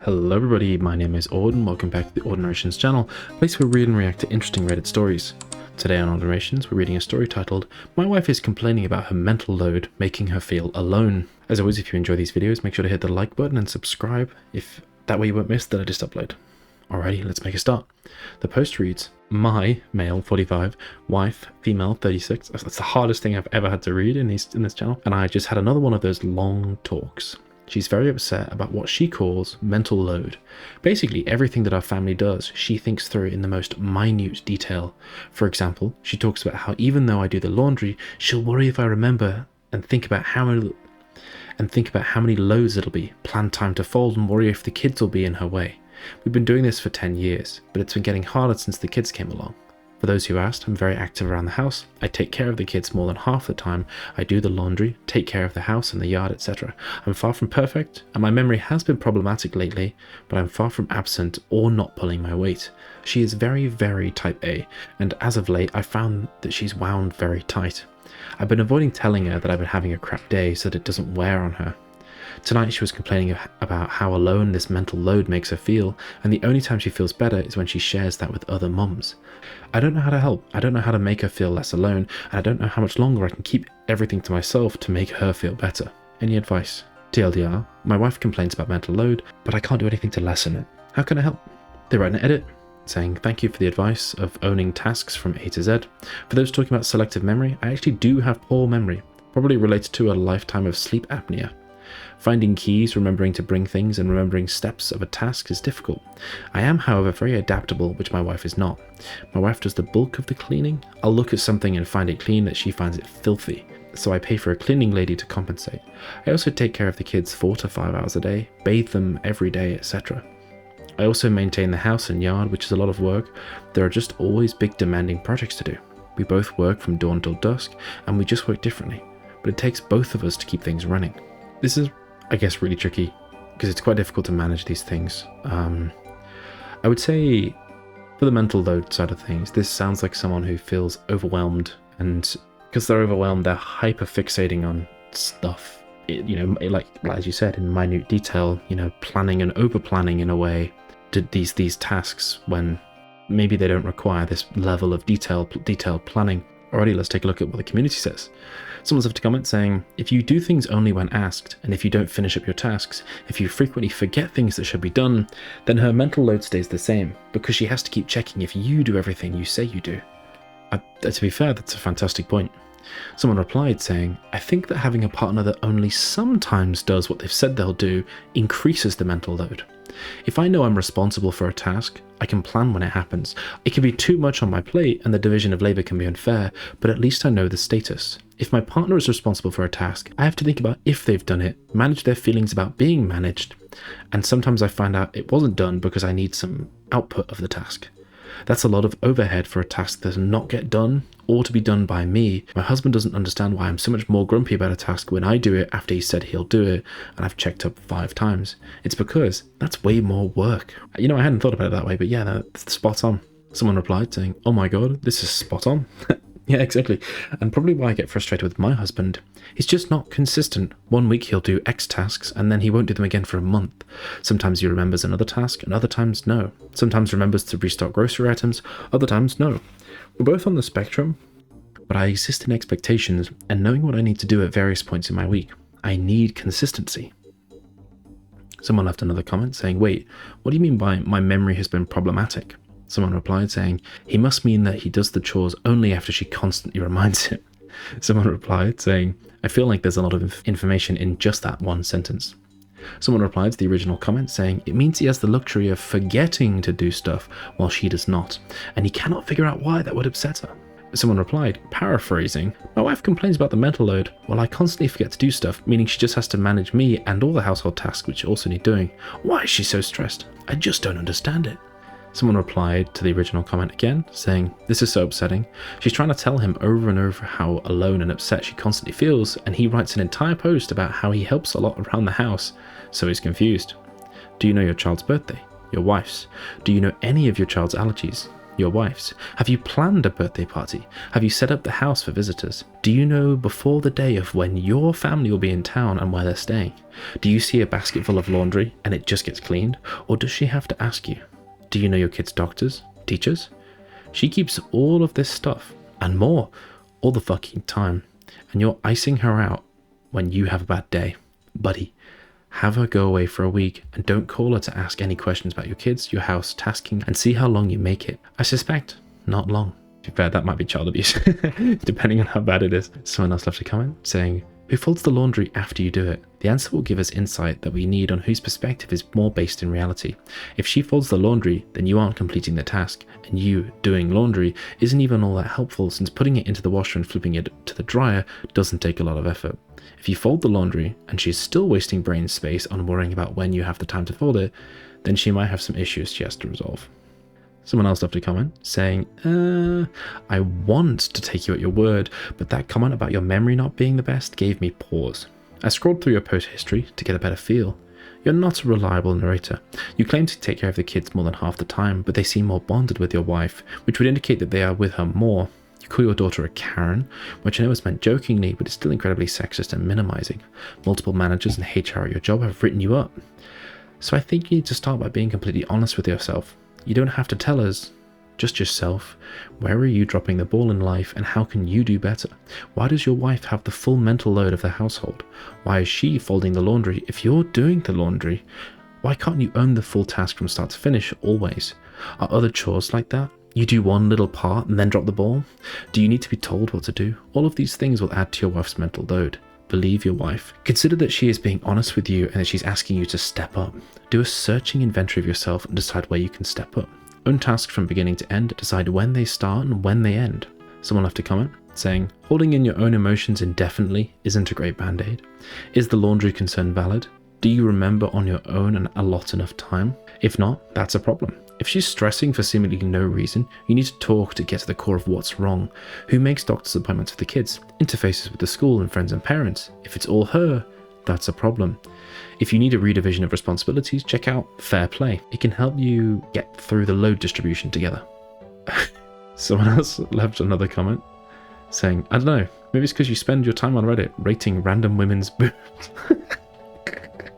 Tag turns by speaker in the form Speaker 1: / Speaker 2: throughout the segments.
Speaker 1: Hello everybody, my name is Aud and welcome back to the Aud Narrations channel, a place where we read and react to interesting Reddit stories. Today on Aud Narrations, we're reading a story titled, "My wife is complaining about her mental load, making her feel alone." As always, if you enjoy these videos, make sure to hit the like button and subscribe, that way you won't miss the latest upload. Alrighty, let's make a start. The post reads, "My, male 45, wife, female 36. That's the hardest thing I've ever had to read in this channel. And I just had another one of those long talks. She's very upset about what she calls mental load. Basically, everything that our family does, she thinks through in the most minute detail. For example, she talks about how even though I do the laundry, she'll worry if I remember and think about how many loads it'll be, plan time to fold, and worry if the kids will be in her way. We've been doing this for 10 years, but it's been getting harder since the kids came along. For those who asked, I'm very active around the house. I take care of the kids more than half the time. I do the laundry, take care of the house and the yard, etc. I'm far from perfect, and my memory has been problematic lately, but I'm far from absent or not pulling my weight. She is very, very type A, and as of late, I found that she's wound very tight. I've been avoiding telling her that I've been having a crap day so that it doesn't wear on her. Tonight she was complaining about how alone this mental load makes her feel, and the only time she feels better is when she shares that with other mums. I don't know how to help, I don't know how to make her feel less alone, and I don't know how much longer I can keep everything to myself to make her feel better. Any advice? TLDR, my wife complains about mental load, but I can't do anything to lessen it. How can I help?" They write an edit saying, "Thank you for the advice of owning tasks from A to Z. For those talking about selective memory, I actually do have poor memory, probably related to a lifetime of sleep apnea. Finding keys, remembering to bring things, and remembering steps of a task is difficult. I am, however, very adaptable, which my wife is not. My wife does the bulk of the cleaning. I'll look at something and find it clean that she finds it filthy, so I pay for a cleaning lady to compensate. I also take care of the kids 4 to 5 hours a day, bathe them every day, etc. I also maintain the house and yard, which is a lot of work. There are just always big demanding projects to do. We both work from dawn till dusk, and we just work differently, but it takes both of us to keep things running." This is, I guess, really tricky because it's quite difficult to manage these things. I would say for the mental load side of things, this sounds like someone who feels overwhelmed, and because they're overwhelmed, they're hyper fixating on stuff. Like as you said, in minute detail, planning and over planning in a way to these tasks when maybe they don't require this level of detailed planning. Alrighty, let's take a look at what the community says. Someone's left a comment saying, "If you do things only when asked, and if you don't finish up your tasks, if you frequently forget things that should be done, then her mental load stays the same, because she has to keep checking if you do everything you say you do." To be fair, that's a fantastic point. Someone replied saying, "I think that having a partner that only sometimes does what they've said they'll do increases the mental load. If I know I'm responsible for a task, I can plan when it happens. It can be too much on my plate and the division of labor can be unfair, but at least I know the status. If my partner is responsible for a task, I have to think about if they've done it, manage their feelings about being managed, and sometimes I find out it wasn't done because I need some output of the task. That's a lot of overhead for a task that does not get done or to be done by me. My husband doesn't understand why I'm so much more grumpy about a task when I do it after he said he'll do it and I've checked up 5 times. It's because that's way more work." I hadn't thought about it that way, but yeah, that's spot on. Someone replied saying, "Oh my god, this is spot on." Yeah, exactly. And probably why I get frustrated with my husband. He's just not consistent. One week he'll do X tasks and then he won't do them again for a month. Sometimes he remembers another task and other times no. Sometimes remembers to restock grocery items, other times no. We're both on the spectrum, but I exist in expectations and knowing what I need to do at various points in my week. I need consistency." Someone left another comment saying, "Wait, what do you mean by my memory has been problematic?" Someone replied saying, "He must mean that he does the chores only after she constantly reminds him." Someone replied saying, "I feel like there's a lot of information in just that one sentence." Someone replied to the original comment saying, "It means he has the luxury of forgetting to do stuff while she does not, and he cannot figure out why that would upset her." Someone replied, paraphrasing, "My wife complains about the mental load, while I constantly forget to do stuff, meaning she just has to manage me and all the household tasks which also need doing. Why is she so stressed? I just don't understand it." Someone replied to the original comment again, saying, "This is so upsetting. She's trying to tell him over and over how alone and upset she constantly feels, and he writes an entire post about how he helps a lot around the house, so he's confused. Do you know your child's birthday? Your wife's? Do you know any of your child's allergies? Your wife's. Have you planned a birthday party? Have you set up the house for visitors? Do you know before the day of when your family will be in town and where they're staying? Do you see a basket full of laundry and it just gets cleaned? Or does she have to ask you? Do you know your kids' doctors? Teachers? She keeps all of this stuff and more all the fucking time. And you're icing her out when you have a bad day. Buddy, have her go away for a week and don't call her to ask any questions about your kids, your house, tasking, and see how long you make it. I suspect not long. To be fair, that might be child abuse, depending on how bad it is. Someone else left a comment saying, who folds the laundry after you do it? The answer will give us insight that we need on whose perspective is more based in reality. If she folds the laundry, then you aren't completing the task, and you doing laundry isn't even all that helpful since putting it into the washer and flipping it to the dryer doesn't take a lot of effort. If you fold the laundry and she's still wasting brain space on worrying about when you have the time to fold it, then she might have some issues she has to resolve. Someone else left a comment saying, I want to take you at your word, but that comment about your memory not being the best gave me pause. I scrolled through your post history to get a better feel. You're not a reliable narrator. You claim to take care of the kids more than half the time, but they seem more bonded with your wife, which would indicate that they are with her more. You call your daughter a Karen, which I know is meant jokingly, but is still incredibly sexist and minimizing. Multiple managers and HR at your job have written you up. So I think you need to start by being completely honest with yourself. You don't have to tell us, just yourself. Where are you dropping the ball in life and how can you do better? Why does your wife have the full mental load of the household? Why is she folding the laundry if you're doing the laundry? Why can't you own the full task from start to finish always? Are other chores like that? You do one little part and then drop the ball? Do you need to be told what to do? All of these things will add to your wife's mental load. Believe your wife. Consider that she is being honest with you and that she's asking you to step up. Do a searching inventory of yourself and decide where you can step up. Own tasks from beginning to end, decide when they start and when they end. Someone left a comment saying, holding in your own emotions indefinitely isn't a great band-aid. Is the laundry concern valid? Do you remember on your own and allot enough time? If not, that's a problem. If she's stressing for seemingly no reason, you need to talk to get to the core of what's wrong. Who makes doctor's appointments for the kids? Interfaces with the school and friends and parents? If it's all her, that's a problem. If you need a redivision of responsibilities, check out Fair Play. It can help you get through the load distribution together. Someone else left another comment saying, I don't know, maybe it's because you spend your time on Reddit rating random women's boobs.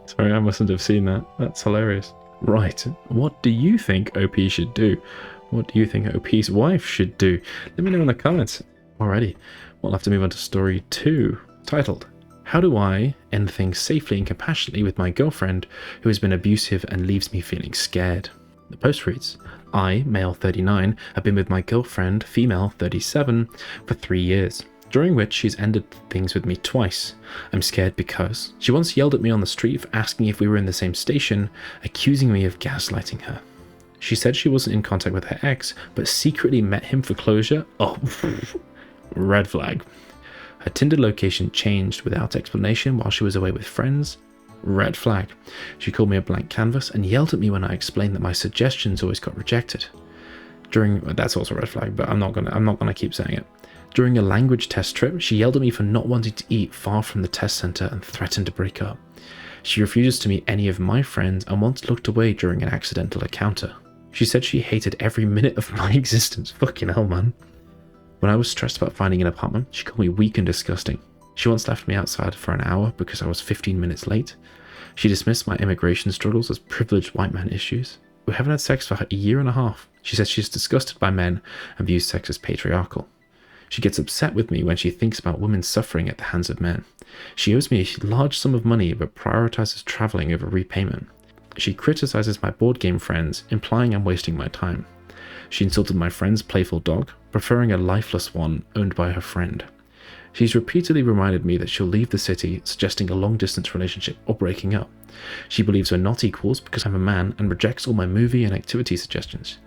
Speaker 1: Sorry, I mustn't have seen that. That's hilarious. Right, what do you think OP should do? What do you think OP's wife should do? Let me know in the comments. Alrighty, we'll have to move on to story 2, titled, How do I end things safely and compassionately with my girlfriend who has been abusive and leaves me feeling scared? The post reads, I, male 39, have been with my girlfriend, female 37, for 3 years, during which she's ended things with me twice. I'm scared because she once yelled at me on the street for asking if we were in the same station, accusing me of gaslighting her. She said she wasn't in contact with her ex, but secretly met him for closure. Oh, red flag. Her Tinder location changed without explanation while she was away with friends. Red flag. She called me a blank canvas and yelled at me when I explained that my suggestions always got rejected. That's also a red flag, but I'm not gonna keep saying it. During a language test trip, she yelled at me for not wanting to eat far from the test center and threatened to break up. She refuses to meet any of my friends and once looked away during an accidental encounter. She said she hated every minute of my existence. Fucking hell, man. When I was stressed about finding an apartment, she called me weak and disgusting. She once left me outside for an hour because I was 15 minutes late. She dismissed my immigration struggles as privileged white man issues. We haven't had sex for a year and a half. She says she's disgusted by men and views sex as patriarchal. She gets upset with me when she thinks about women suffering at the hands of men. She owes me a large sum of money but prioritizes traveling over repayment. She criticizes my board game friends, implying I'm wasting my time. She insulted my friend's playful dog, preferring a lifeless one owned by her friend. She's repeatedly reminded me that she'll leave the city, suggesting a long-distance relationship or breaking up. She believes we're not equals because I'm a man and rejects all my movie and activity suggestions.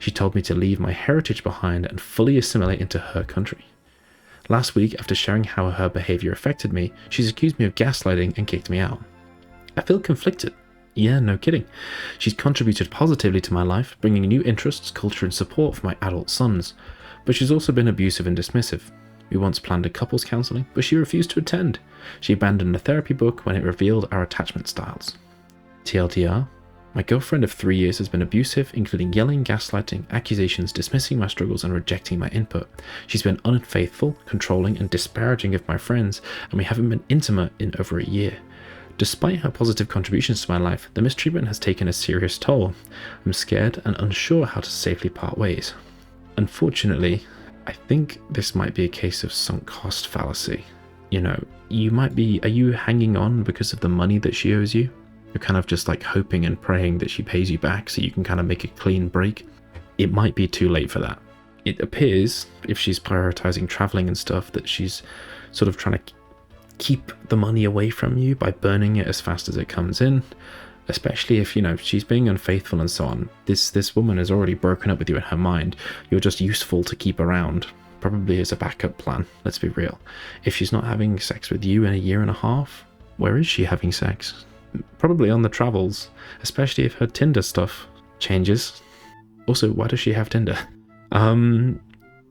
Speaker 1: She told me to leave my heritage behind and fully assimilate into her country. Last week, after sharing how her behavior affected me, she's accused me of gaslighting and kicked me out. I feel conflicted. Yeah, no kidding. She's contributed positively to my life, bringing new interests, culture and support for my adult sons, but she's also been abusive and dismissive. We once planned a couples counselling, but she refused to attend. She abandoned a therapy book when it revealed our attachment styles. TLDR, My girlfriend of 3 years has been abusive, including yelling, gaslighting, accusations, dismissing my struggles, and rejecting my input. She's been unfaithful, controlling, and disparaging of my friends, and we haven't been intimate in over a year. Despite her positive contributions to my life, the mistreatment has taken a serious toll. I'm scared and unsure how to safely part ways. Unfortunately, I think this might be a case of sunk cost fallacy. You know, are you hanging on because of the money that she owes you? You're kind of just like hoping and praying that she pays you back so you can kind of make a clean break. It might be too late for that. It appears, if she's prioritizing traveling and stuff, that she's sort of trying to keep the money away from you by burning it as fast as it comes in, especially if, she's being unfaithful and so on. This woman has already broken up with you in her mind. You're just useful to keep around, probably as a backup plan. Let's be real. If she's not having sex with you in a year and a half, where is she having sex? Probably on the travels, especially if her Tinder stuff changes. Also, why does she have Tinder?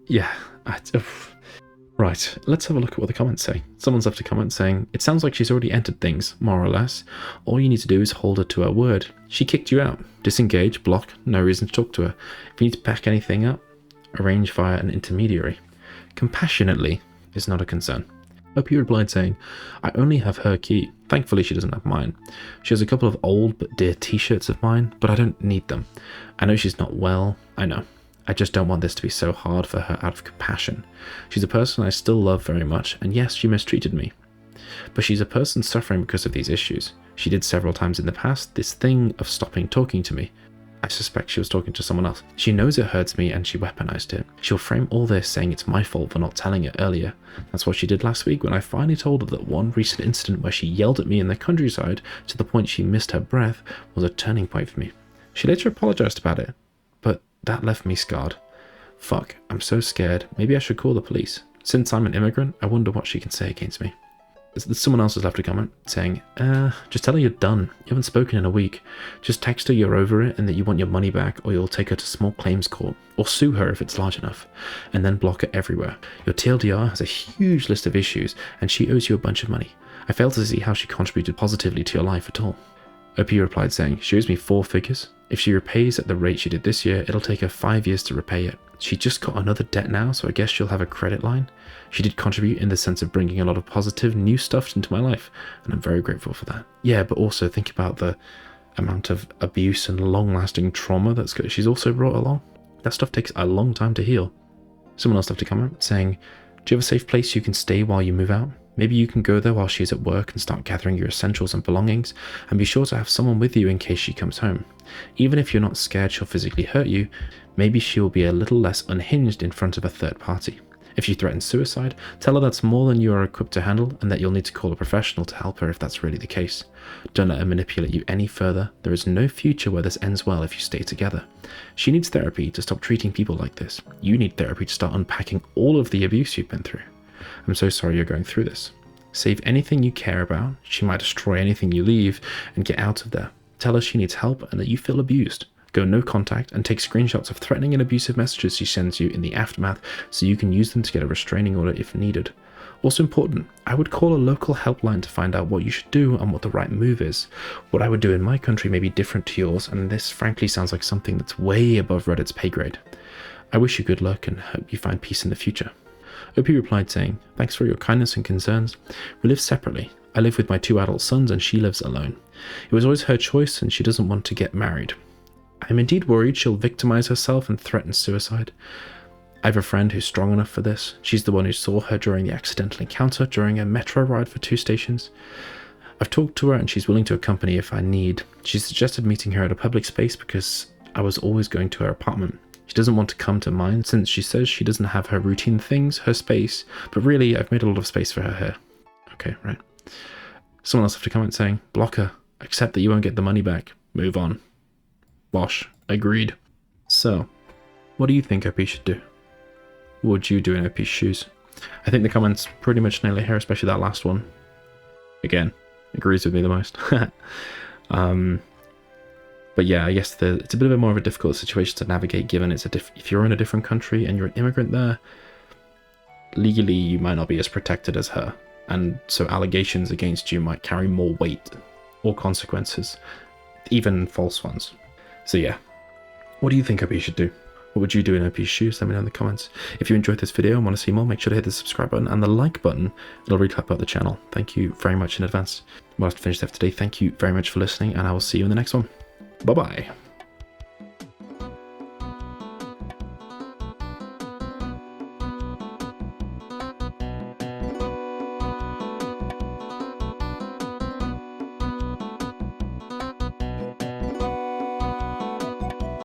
Speaker 1: Yeah. Right, let's have a look at what the comments say. Someone's left a comment saying, it sounds like she's already entered things, more or less. All you need to do is hold her to her word. She kicked you out. Disengage, block, no reason to talk to her. If you need to pack anything up, arrange via an intermediary. Compassionately is not a concern. OP replied saying, I only have her key. Thankfully she doesn't have mine. She has a couple of old but dear t-shirts of mine, but I don't need them. I know she's not well, I know. I just don't want this to be so hard for her out of compassion. She's a person I still love very much, and yes, she mistreated me. But she's a person suffering because of these issues. She did several times in the past this thing of stopping talking to me. I suspect she was talking to someone else. She knows it hurts me and she weaponized it. She'll frame all this saying it's my fault for not telling it earlier. That's what she did last week when I finally told her that one recent incident where she yelled at me in the countryside to the point she missed her breath was a turning point for me. She later apologized about it, but that left me scarred. Fuck, I'm so scared. Maybe I should call the police. Since I'm an immigrant, I wonder what she can say against me. Someone else has left a comment saying, just tell her you're done. You haven't spoken in a week. Just text her you're over it and that you want your money back, or you'll take her to small claims court, or sue her if it's large enough, and then block her everywhere. Your TLDR has a huge list of issues, and she owes you a bunch of money. I fail to see how she contributed positively to your life at all. OP replied saying, she owes me 4 figures. If she repays at the rate she did this year, it'll take her 5 years to repay it. She just got another debt now, so I guess she'll have a credit line. She did contribute in the sense of bringing a lot of positive new stuff into my life, and I'm very grateful for that. Yeah, but also think about the amount of abuse and long-lasting trauma she's also brought along. That stuff takes a long time to heal. Someone else left a comment saying, do you have a safe place you can stay while you move out? Maybe you can go there while she's at work and start gathering your essentials and belongings, and be sure to have someone with you in case she comes home. Even if you're not scared she'll physically hurt you, maybe she'll be a little less unhinged in front of a third party. If she threatens suicide, tell her that's more than you are equipped to handle and that you'll need to call a professional to help her if that's really the case. Don't let her manipulate you any further. There is no future where this ends well if you stay together. She needs therapy to stop treating people like this. You need therapy to start unpacking all of the abuse you've been through. I'm so sorry you're going through this. Save anything you care about. She might destroy anything you leave, and get out of there. Tell her she needs help and that you feel abused. Go no contact and take screenshots of threatening and abusive messages she sends you in the aftermath so you can use them to get a restraining order if needed. Also important, I would call a local helpline to find out what you should do and what the right move is. What I would do in my country may be different to yours, and this frankly sounds like something that's way above Reddit's pay grade. I wish you good luck and hope you find peace in the future. OP replied saying, thanks for your kindness and concerns. We live separately. I live with my 2 adult sons and she lives alone. It was always her choice and she doesn't want to get married. I'm indeed worried she'll victimize herself and threaten suicide. I have a friend who's strong enough for this. She's the one who saw her during the accidental encounter during a metro ride for 2 stations. I've talked to her and she's willing to accompany if I need. She suggested meeting her at a public space because I was always going to her apartment. She doesn't want to come to mine since she says she doesn't have her routine things, her space, but really I've made a lot of space for her here. Okay, right. Someone else left a comment saying, block her, accept that you won't get the money back, move on. Bosh, agreed. So, what do you think OP should do? What would you do in OP's shoes? I think the comments pretty much nail it here, especially that last one. Again, agrees with me the most. But yeah, I guess it's a bit of a more of a difficult situation to navigate, given it's if you're in a different country and you're an immigrant there, legally you might not be as protected as her, and so allegations against you might carry more weight or consequences. even false ones. So yeah, what do you think OP should do? What would you do in OP's shoes? Let me know in the comments. If you enjoyed this video and want to see more, make sure to hit the subscribe button and the like button. It'll really help out the channel. Thank you very much in advance. We'll have to finish that for today. Thank you very much for listening, and I will see you in the next one. Bye-bye.